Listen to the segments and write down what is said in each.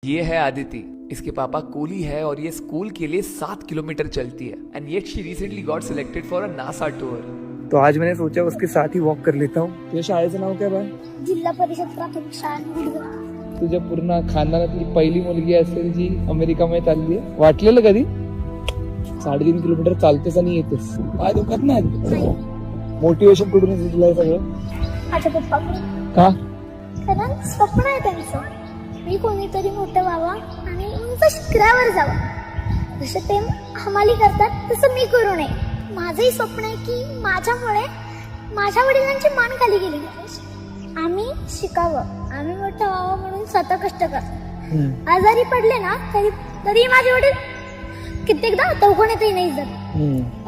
ये है आदिति, इसके पापा कूली है और ये स्कूल के लिए 7 किलोमीटर चलती है end eight she recently got selected for a NASA tour. तो आज मैंने सोचा उसके साथ ही वॉक कर लेता हूँ। तुझ्या शाळेचं नाव काय बाय? जिल्हा परिषद प्राथमिक शाळा गुडगाव. तुझ्या पूर्ण खानदानातली पहिली मुलगी असेल जी अमेरिकामध्ये चालली आहे. वाटलेलं कधी 3.5 किलोमीटर चालतेस आणि येतेस? काय दुखत नाही? मोटिवेशन कुठून येतं तुला हे सगळं? माझ्या पप्पाकडे. का? कारण स्वप्न आहे त्यांचं, मी कोणीतरी मोठं व्हावं आणि उंच शिखरावर जावं. जसं ते हमाली करतात तसं मी करू नये. माझंही स्वप्न आहे की माझ्यामुळे माझ्या वडिलांची मान खाली गेली पाहिजे. आम्ही शिकावं, आम्ही मोठं व्हावं म्हणून स्वतः कष्ट करतो. आजारी पडले ना तरी माझे वडील कित्येकदा दवाखान्यातही नाही जात.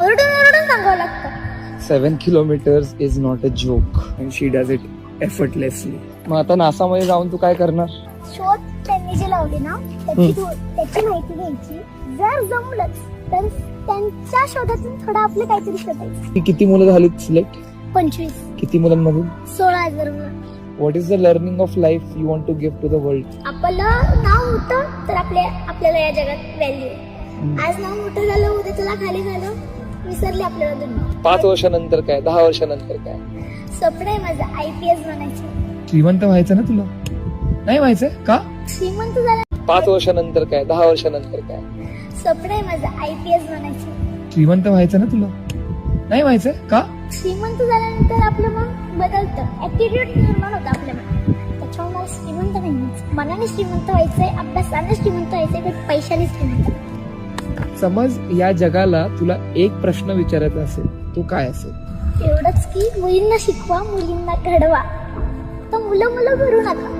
ओरडून ओरडून सांगावं लागतं. 7 kilometers is not a joke and she does it effortlessly. मग आता नासामध्ये जाऊन तू काय करणार? शोध त्यांनी जे लावले ना त्याची माहिती घ्यायची. जर जमलंच तर त्यांच्या शोधातून थोडं आपलं काहीतरी शोधायचं. किती मुलं झालीत सिलेक्ट? 25. किती मुलांमधून? 16,000 मुलं. What is the learning of life you want to give to the world? आपलं नाव होतं तर आपल्याला या जगात व्हॅल्यू. आज नाव मोठं झालं, उद्या तुला खाली झालं, विसरले आपल्याला दुनिया. 5 वर्षानंतर काय? 10 वर्षानंतर काय? स्वप्न आहे माझं IPS बनायचं. श्रीमंत व्हायचं ना तुला? नाही व्हायचंय का? श्रीमंत झालं. 5 वर्षानंतर काय? 10 वर्षानंतर काय? स्वप्न आहे माझं IPS बनायचं. श्रीमंत व्हायचं ना तुला? नाही व्हायचंय का? श्रीमंत झाल्यानंतर आपलं मन बदलतं, ऍटिट्यूड निर्माण होतं आपल्या मनात. त्याच्यामुळे मला श्रीमंत नाही व्हायचं. मनाने श्रीमंत व्हायचंय, अभ्यासाने श्रीमंत व्हायचंय, पण पैशाने श्रीमंत. समज या जगाला तुला एक प्रश्न विचारायचा असेल, तो काय असेल? एवढंच की मुलींना शिकवा, मुलींना घडवा. तर मुलं करू नका.